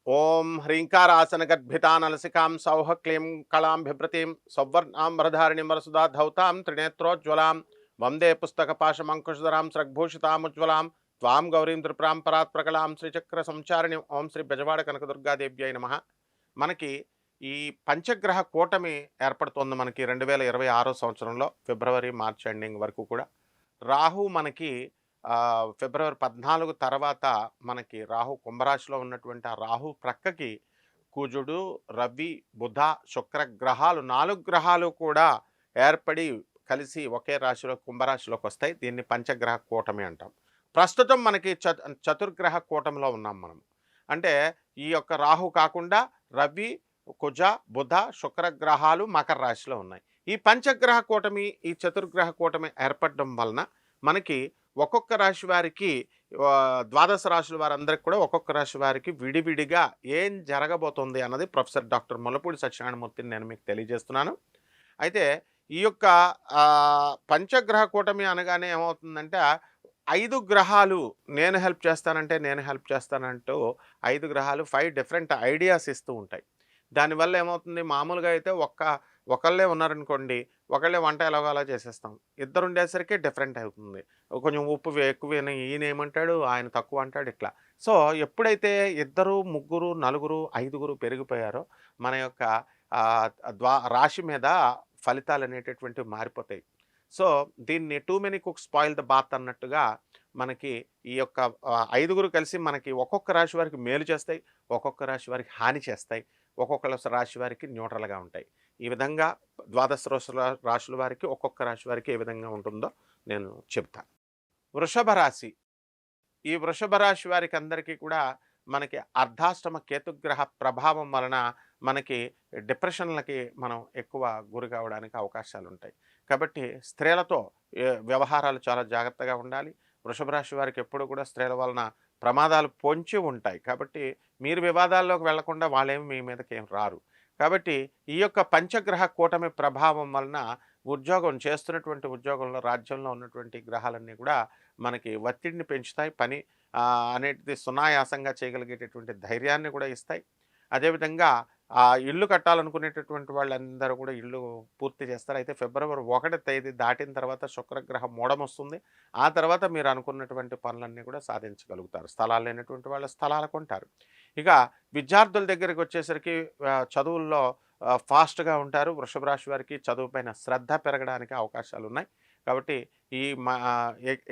ఓం హ్రీంకారాసనగద్భితానలసికాం సౌః క్లీం కళాం బిభ్రతీం సౌవర్ణాంబరధారిణీం వరసుదా ధౌతాం త్రినేత్రోజ్వలాం వందే పుస్తకపాశమంకుశధరాం స్రగ్భూషితాముజ్వలాం త్వాం గౌరీం త్రిపురాం పరాత్ ప్రకలాం శ్రీచక్ర సంచారిణి ఓం శ్రీ బెజవాడ కనకదుర్గాదేవ్యై నమః. మనకి ఈ పంచగ్రహ కూటమి ఏర్పడుతోంది మనకి 2026 సంవత్సరంలో ఫిబ్రవరి మార్చ్ ఎండింగ్ వరకు కూడా. రాహు మనకి ఫిబ్రవరి 14 తర్వాత మనకి రాహు కుంభరాశిలో ఉన్నటువంటి ఆ రాహు ప్రక్కకి కుజుడు, రవి, బుధ, శుక్ర గ్రహాలు 4 గ్రహాలు కూడా ఏర్పడి కలిసి ఒకే రాశిలో కుంభరాశిలోకి వస్తాయి. దీన్ని పంచగ్రహ కూటమి అంటాం. ప్రస్తుతం మనకి చతుర్గ్రహ కూటమిలో ఉన్నాం మనం. అంటే ఈ యొక్క రాహు కాకుండా రవి, కుజ, బుధ, శుక్ర గ్రహాలు మకర రాశిలో ఉన్నాయి. ఈ పంచగ్రహ కూటమి, ఈ చతుర్గ్రహ కూటమి ఏర్పడడం వలన మనకి ఒక్కొక్క రాశి వారికి ద్వాదశ రాశుల వారందరికీ కూడా ఒక్కొక్క రాశి వారికి విడివిడిగా ఏం జరగబోతోంది అన్నది ప్రొఫెసర్ డాక్టర్ ముల్లపూడి సత్యనారాయణమూర్తిని నేను మీకు తెలియజేస్తున్నాను. అయితే ఈ యొక్క పంచగ్రహ కూటమి అనగానే ఏమవుతుందంటే 5 గ్రహాలు నేను హెల్ప్ చేస్తానంటే నేను హెల్ప్ చేస్తానంటూ 5 గ్రహాలు 5 డిఫరెంట్ ఐడియాస్ ఇస్తూ ఉంటాయి. దానివల్ల ఏమవుతుంది, మామూలుగా అయితే ఒకళ్ళే ఉన్నారనుకోండి, ఒకళ్ళే వంట ఎలాగో అలా చేసేస్తాం. ఇద్దరు ఉండేసరికి డిఫరెంట్ అవుతుంది. కొంచెం ఉప్పు ఎక్కువని ఈయన ఏమంటాడు, ఆయన తక్కువ అంటాడు ఇట్లా. సో ఎప్పుడైతే ఇద్దరు, ముగ్గురు, నలుగురు, ఐదుగురు పెరిగిపోయారో మన యొక్క రాశి మీద ఫలితాలు అనేటటువంటివి మారిపోతాయి. సో దీన్ని too many cooks spoil the broth అన్నట్టుగా మనకి ఈ యొక్క ఐదుగురు కలిసి మనకి ఒక్కొక్క రాశి వారికి మేలు చేస్తాయి, ఒక్కొక్క రాశి వారికి హాని చేస్తాయి, ఒక్కొక్క రాశి వారికి న్యూట్రల్గా ఉంటాయి. ఈ విధంగా ద్వాదశ రాశుల వారికి ఒక్కొక్క రాశి వారికి ఏ విధంగా ఉంటుందో నేను చెప్తాను. వృషభ రాశి. ఈ వృషభ రాశి వారికి అందరికీ కూడా మనకి అర్ధాష్టమ కేతుగ్రహ ప్రభావం వలన మనకి డిప్రెషన్లకి మనం ఎక్కువ గురి కావడానికి అవకాశాలు ఉంటాయి. కాబట్టి స్త్రీలతో వ్యవహారాలు చాలా జాగ్రత్తగా ఉండాలి. వృషభ రాశి వారికి ఎప్పుడు కూడా స్త్రీల వలన ప్రమాదాలు పొంచి ఉంటాయి. కాబట్టి మీరు వివాదాల్లోకి వెళ్లకుండా వాళ్ళేమి మీ మీదకి ఏం రారు. కాబట్టి ఈ యొక్క పంచగ్రహ కూటమి ప్రభావం వలన ఉద్యోగం చేస్తున్నటువంటి ఉద్యోగంలో రాజ్యంలో ఉన్నటువంటి గ్రహాలన్నీ కూడా మనకి ఒత్తిడిని పెంచుతాయి. పని అనేటిది సునాయాసంగా చేయగలిగేటటువంటి ధైర్యాన్ని కూడా ఇస్తాయి. అదేవిధంగా ఇల్లు కట్టాలనుకునేటటువంటి వాళ్ళందరూ కూడా ఇల్లు పూర్తి చేస్తారు. అయితే ఫిబ్రవరి 1 తేదీ దాటిన తర్వాత శుక్రగ్రహం మూఢమొస్తుంది. ఆ తర్వాత మీరు అనుకున్నటువంటి పనులన్నీ కూడా సాధించగలుగుతారు. స్థలాలు లేనటువంటి వాళ్ళు స్థలాలు కొంటారు. ఇక విద్యార్థుల దగ్గరికి వచ్చేసరికి చదువుల్లో ఫాస్ట్గా ఉంటారు. వృషభ రాశి వారికి చదువు పైన శ్రద్ధ పెరగడానికి అవకాశాలు ఉన్నాయి. కాబట్టి ఈ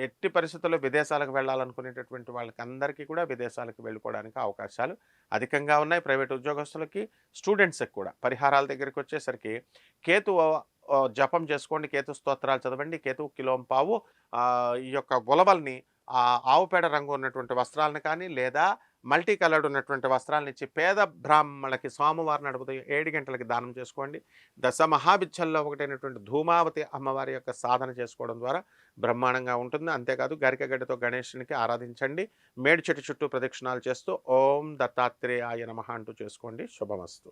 ఎట్టి పరిస్థితుల్లో విదేశాలకు వెళ్ళాలనుకునేటటువంటి వాళ్ళకి అందరికీ కూడా విదేశాలకు వెళ్ళిపోవడానికి అవకాశాలు అధికంగా ఉన్నాయి. ప్రైవేట్ ఉద్యోగస్తులకి, స్టూడెంట్స్కి కూడా. పరిహారాల దగ్గరికి వచ్చేసరికి కేతు జపం చేసుకోండి, కేతు స్తోత్రాలు చదవండి, కేతు కిలోంపావు ఈ యొక్క ఉలవల్ని ఆవు పేడ రంగు ఉన్నటువంటి వస్త్రాలను కానీ లేదా మల్టీ కలర్డ్ ఉన్నటువంటి వస్త్రాలను ఇచ్చి పేద బ్రాహ్మణులకి సోమవారం నడుపుతూ 7 గంటలకి దానం చేసుకోండి. దశ మహావిద్యల్లో ఒకటైనటువంటి ధూమావతి అమ్మవారి యొక్క సాధన చేసుకోవడం ద్వారా బ్రహ్మాండంగా ఉంటుంది. అంతేకాదు గరికగడ్డతో గణేశునికి ఆరాధించండి. మేడి చెట్టు చుట్టూ ప్రదక్షిణాలు చేస్తూ ఓం దత్తాత్రేయాయ నమః అంటూ చేసుకోండి. శుభమస్తు.